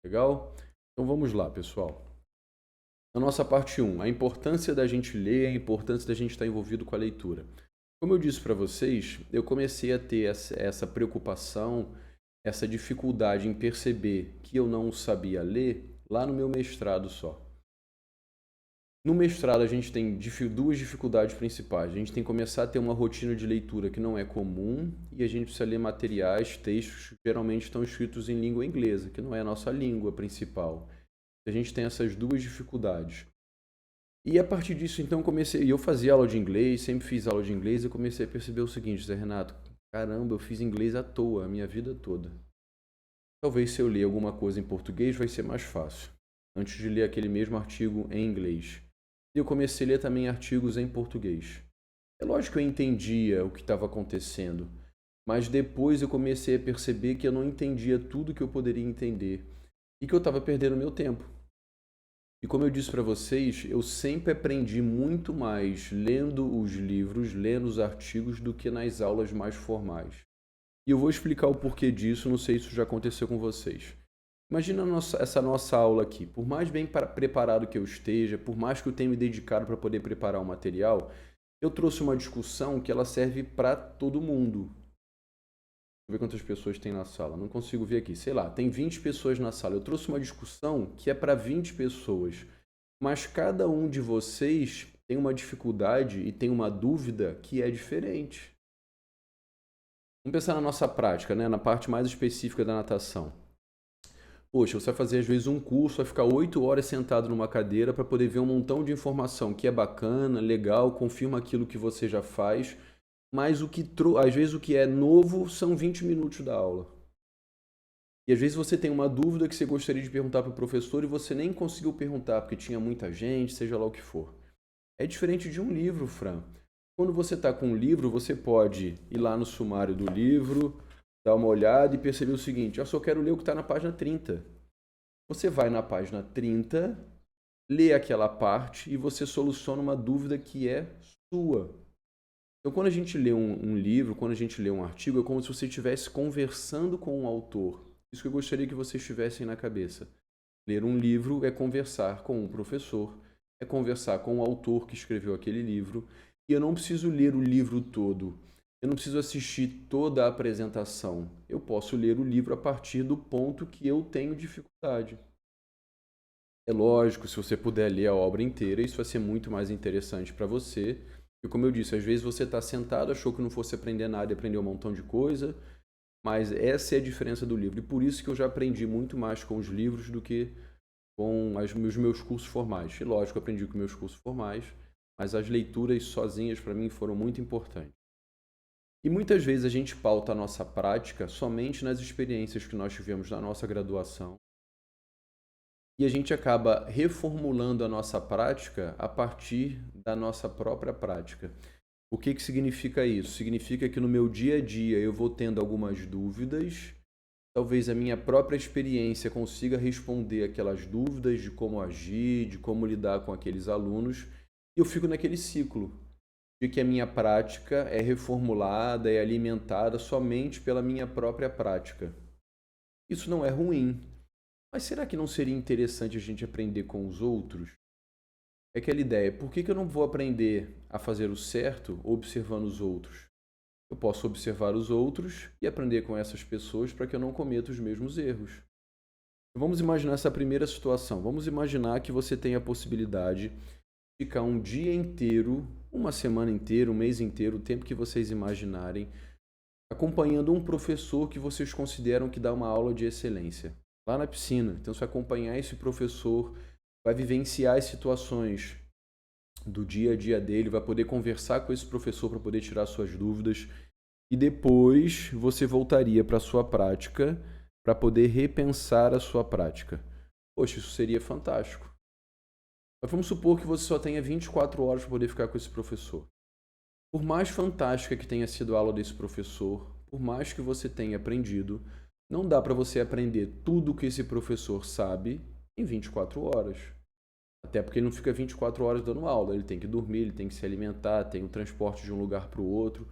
Legal? Então vamos lá, pessoal. Na nossa parte 1, a importância da gente ler, a importância da gente estar envolvido com a leitura. Como eu disse para vocês, eu comecei a ter essa preocupação, essa dificuldade em perceber que eu não sabia ler lá no meu mestrado só. No mestrado, a gente tem duas dificuldades principais. A gente tem que começar a ter uma rotina de leitura que não é comum e a gente precisa ler materiais, textos que geralmente estão escritos em língua inglesa, que não é a nossa língua principal. A gente tem essas duas dificuldades. E a partir disso, então, eu fazia aula de inglês, sempre fiz aula de inglês e comecei a perceber o seguinte, Zé Renato, caramba, eu fiz inglês à toa a minha vida toda. Talvez se eu ler alguma coisa em português vai ser mais fácil, antes de ler aquele mesmo artigo em inglês. E eu comecei a ler também artigos em português. É lógico que eu entendia o que estava acontecendo, mas depois eu comecei a perceber que eu não entendia tudo que eu poderia entender e que eu estava perdendo meu tempo. E como eu disse para vocês, eu sempre aprendi muito mais lendo os livros, lendo os artigos, do que nas aulas mais formais. E eu vou explicar o porquê disso, não sei se isso já aconteceu com vocês. Imagina essa nossa aula aqui. Por mais bem preparado que eu esteja, por mais que eu tenha me dedicado para poder preparar o material, eu trouxe uma discussão que ela serve para todo mundo. Deixa eu ver quantas pessoas tem na sala. Não consigo ver aqui. Sei lá, tem 20 pessoas na sala. Eu trouxe uma discussão que é para 20 pessoas. Mas cada um de vocês tem uma dificuldade e tem uma dúvida que é diferente. Vamos pensar na nossa prática, né? Na parte mais específica da natação. Poxa, você vai fazer às vezes um curso, vai ficar 8 horas sentado numa cadeira para poder ver um montão de informação que é bacana, legal, confirma aquilo que você já faz, mas às vezes o que é novo são 20 minutos da aula. E às vezes você tem uma dúvida que você gostaria de perguntar para o professor e você nem conseguiu perguntar porque tinha muita gente, seja lá o que for. É diferente de um livro, Fran. Quando você está com um livro, você pode ir lá no sumário do livro, dar uma olhada e perceber o seguinte: eu só quero ler o que está na página 30. Você vai na página 30, lê aquela parte e você soluciona uma dúvida que é sua. Então, quando a gente lê um livro, quando a gente lê um artigo, é como se você estivesse conversando com um autor. Isso que eu gostaria que vocês tivessem na cabeça. Ler um livro é conversar com um professor, é conversar com o autor que escreveu aquele livro. E eu não preciso ler o livro todo. Eu não preciso assistir toda a apresentação. Eu posso ler o livro a partir do ponto que eu tenho dificuldade. É lógico, se você puder ler a obra inteira, isso vai ser muito mais interessante para você. E como eu disse, às vezes você está sentado, achou que não fosse aprender nada e aprendeu um montão de coisa, mas essa é a diferença do livro. E por isso que eu já aprendi muito mais com os livros do que com os meus cursos formais. E lógico, eu aprendi com meus cursos formais, mas as leituras sozinhas para mim foram muito importantes. E muitas vezes a gente pauta a nossa prática somente nas experiências que nós tivemos na nossa graduação. E a gente acaba reformulando a nossa prática a partir da nossa própria prática. O que significa isso? Significa que no meu dia a dia eu vou tendo algumas dúvidas, talvez a minha própria experiência consiga responder aquelas dúvidas de como agir, de como lidar com aqueles alunos, e eu fico naquele ciclo de que a minha prática é reformulada, é alimentada somente pela minha própria prática. Isso não é ruim, mas será que não seria interessante a gente aprender com os outros? É aquela ideia, por que eu não vou aprender a fazer o certo observando os outros? Eu posso observar os outros e aprender com essas pessoas para que eu não cometa os mesmos erros. Vamos imaginar essa primeira situação. Vamos imaginar que você tem a possibilidade de ficar um dia inteiro, uma semana inteira, um mês inteiro, o tempo que vocês imaginarem, acompanhando um professor que vocês consideram que dá uma aula de excelência, lá na piscina. Então, você vai acompanhar esse professor, vai vivenciar as situações do dia a dia dele, vai poder conversar com esse professor para poder tirar suas dúvidas e depois você voltaria para a sua prática para poder repensar a sua prática. Poxa, isso seria fantástico. Mas vamos supor que você só tenha 24 horas para poder ficar com esse professor. Por mais fantástica que tenha sido a aula desse professor, por mais que você tenha aprendido, não dá para você aprender tudo o que esse professor sabe em 24 horas. Até porque ele não fica 24 horas dando aula, ele tem que dormir, ele tem que se alimentar, tem o transporte de um lugar para o outro.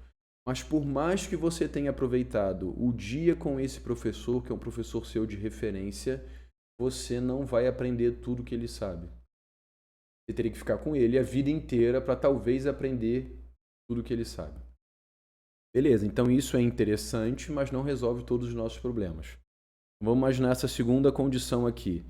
Mas por mais que você tenha aproveitado o dia com esse professor, que é um professor seu de referência, você não vai aprender tudo que ele sabe. Você teria que ficar com ele a vida inteira para talvez aprender tudo que ele sabe. Beleza, então isso é interessante, mas não resolve todos os nossos problemas. Vamos imaginar essa segunda condição aqui.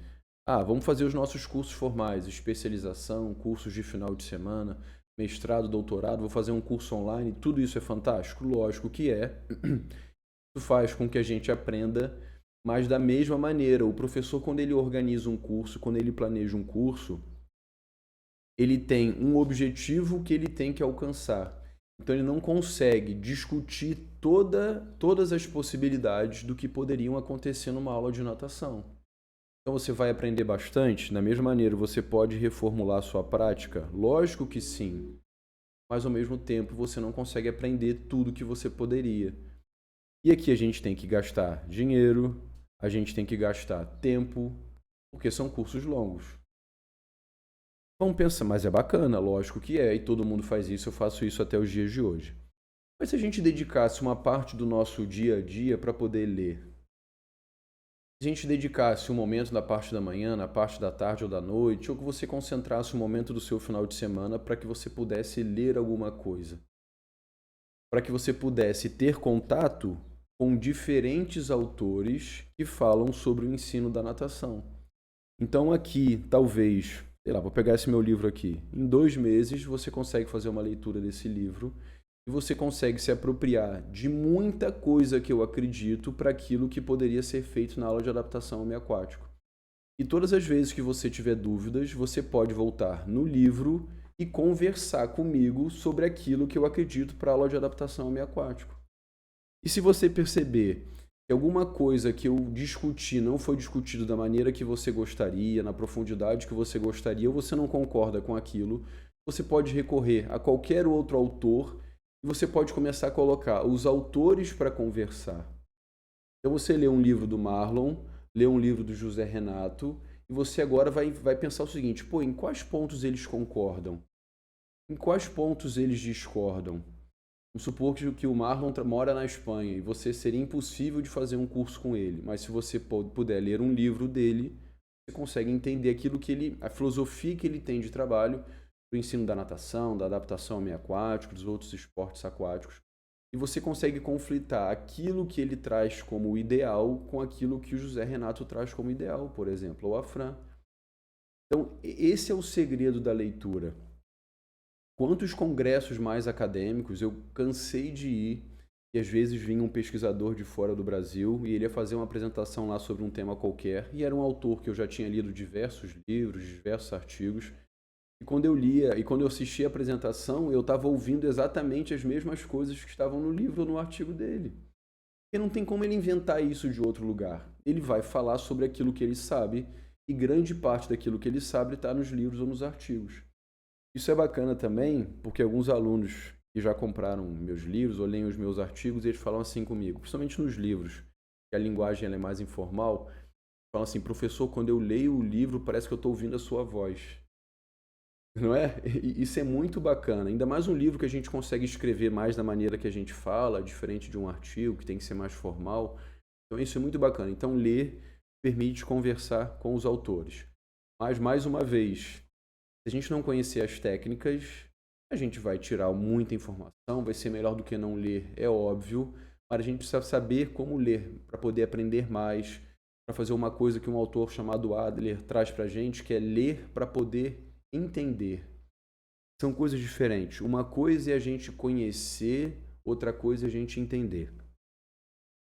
Vamos fazer os nossos cursos formais, especialização, cursos de final de semana, mestrado, doutorado, vou fazer um curso online, tudo isso é fantástico? Lógico que é. Isso faz com que a gente aprenda, mas da mesma maneira, o professor, quando ele organiza um curso, quando ele planeja um curso, ele tem um objetivo que ele tem que alcançar. Então ele não consegue discutir todas as possibilidades do que poderiam acontecer numa aula de natação. Então você vai aprender bastante? Da mesma maneira, você pode reformular a sua prática? Lógico que sim. Mas ao mesmo tempo você não consegue aprender tudo que você poderia. E aqui a gente tem que gastar dinheiro, a gente tem que gastar tempo, porque são cursos longos. Vamos pensar, mas é bacana, lógico que é, e todo mundo faz isso, eu faço isso até os dias de hoje. Mas se a gente dedicasse uma parte do nosso dia a dia para poder ler, se a gente dedicasse um momento na parte da manhã, na parte da tarde ou da noite, ou que você concentrasse um momento do seu final de semana para que você pudesse ler alguma coisa, para que você pudesse ter contato com diferentes autores que falam sobre o ensino da natação. Então aqui, talvez, sei lá, vou pegar esse meu livro aqui. Em 2 meses você consegue fazer uma leitura desse livro e você consegue se apropriar de muita coisa que eu acredito para aquilo que poderia ser feito na aula de adaptação ao meio aquático. E todas as vezes que você tiver dúvidas, você pode voltar no livro e conversar comigo sobre aquilo que eu acredito para a aula de adaptação ao meio aquático. E se você perceber que alguma coisa que eu discuti não foi discutido da maneira que você gostaria, na profundidade que você gostaria, ou você não concorda com aquilo, você pode recorrer a qualquer outro autor e você pode começar a colocar os autores para conversar. Então você lê um livro do Marlon, lê um livro do José Renato, e você agora vai pensar o seguinte, em quais pontos eles concordam? Em quais pontos eles discordam? Vamos supor que o Marlon mora na Espanha e você seria impossível de fazer um curso com ele, mas se você puder ler um livro dele, você consegue entender aquilo que a filosofia que ele tem de trabalho do ensino da natação, da adaptação ao meio aquático, dos outros esportes aquáticos, e você consegue conflitar aquilo que ele traz como ideal com aquilo que o José Renato traz como ideal, por exemplo, ou a Fran. Então, esse é o segredo da leitura. Quantos congressos mais acadêmicos eu cansei de ir e às vezes vinha um pesquisador de fora do Brasil e ele ia fazer uma apresentação lá sobre um tema qualquer e era um autor que eu já tinha lido diversos livros, diversos artigos e quando eu lia e quando eu assistia a apresentação eu estava ouvindo exatamente as mesmas coisas que estavam no livro ou no artigo dele. E não tem como ele inventar isso de outro lugar. Ele vai falar sobre aquilo que ele sabe e grande parte daquilo que ele sabe está nos livros ou nos artigos. Isso é bacana também, porque alguns alunos que já compraram meus livros ou leem os meus artigos, eles falam assim comigo, principalmente nos livros, que a linguagem ela é mais informal, falam assim, professor, quando eu leio o livro parece que eu estou ouvindo a sua voz. Não é? E isso é muito bacana, ainda mais um livro que a gente consegue escrever mais da maneira que a gente fala, diferente de um artigo que tem que ser mais formal. Então isso é muito bacana. Então ler permite conversar com os autores. Mas, mais uma vez, se a gente não conhecer as técnicas, a gente vai tirar muita informação, vai ser melhor do que não ler, é óbvio, mas a gente precisa saber como ler para poder aprender mais, para fazer uma coisa que um autor chamado Adler traz para a gente, que é ler para poder entender. São coisas diferentes. Uma coisa é a gente conhecer, outra coisa é a gente entender.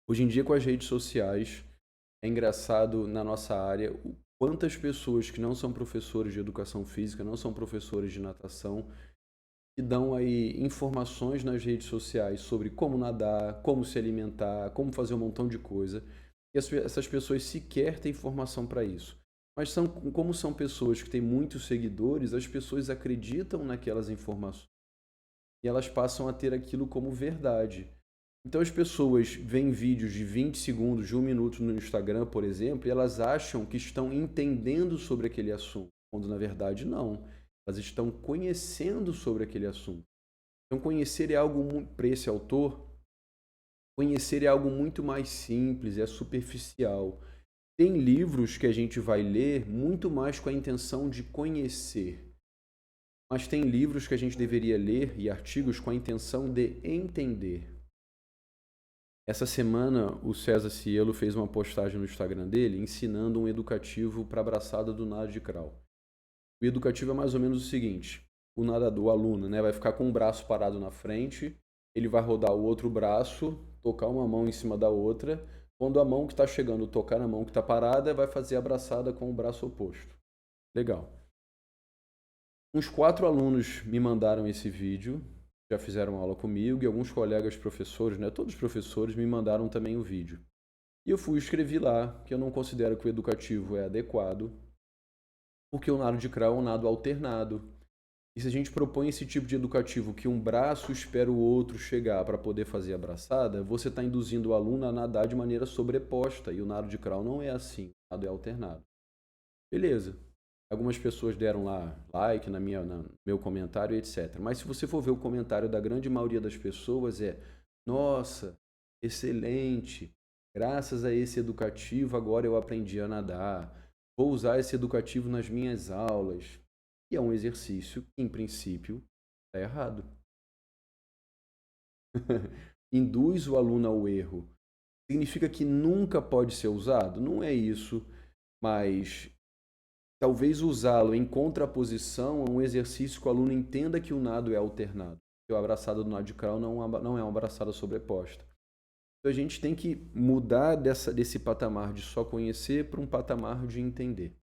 Hoje em dia, com as redes sociais, é engraçado na nossa área quantas pessoas que não são professores de educação física, não são professores de natação, que dão aí informações nas redes sociais sobre como nadar, como se alimentar, como fazer um montão de coisa. E essas pessoas sequer têm informação para isso. Mas como são pessoas que têm muitos seguidores, as pessoas acreditam naquelas informações. E elas passam a ter aquilo como verdade. Então as pessoas veem vídeos de 20 segundos, de 1 minuto no Instagram, por exemplo, e elas acham que estão entendendo sobre aquele assunto, quando na verdade não. Elas estão conhecendo sobre aquele assunto. Então conhecer é algo, para esse autor, conhecer é algo muito mais simples, é superficial. Tem livros que a gente vai ler muito mais com a intenção de conhecer, mas tem livros que a gente deveria ler e artigos com a intenção de entender. Essa semana, o César Cielo fez uma postagem no Instagram dele ensinando um educativo para a braçada do nado de crawl. O educativo é mais ou menos o seguinte: o nadador, o aluno, né, vai ficar com um braço parado na frente, ele vai rodar o outro braço, tocar uma mão em cima da outra. Quando a mão que está chegando tocar na mão que está parada, vai fazer a braçada com o braço oposto. Legal. Uns 4 alunos me mandaram esse vídeo, já fizeram aula comigo, e alguns colegas professores, né, todos os professores, me mandaram também o vídeo. E eu fui e escrevi lá que eu não considero que o educativo é adequado, porque o nado de crawl é um nado alternado. E se a gente propõe esse tipo de educativo que um braço espera o outro chegar para poder fazer a braçada, você está induzindo o aluno a nadar de maneira sobreposta, e o nado de crawl não é assim, o nado é alternado. Beleza. Algumas pessoas deram lá like no meu comentário, etc. Mas se você for ver o comentário da grande maioria das pessoas nossa, excelente, graças a esse educativo agora eu aprendi a nadar, vou usar esse educativo nas minhas aulas. E é um exercício que, em princípio, está errado. Induz o aluno ao erro. Significa que nunca pode ser usado? Não é isso, mas talvez usá-lo em contraposição a um exercício que o aluno entenda que o nado é alternado. Que a braçada do nado de crawl não é uma braçada sobreposta. Então a gente tem que mudar desse patamar de só conhecer para um patamar de entender.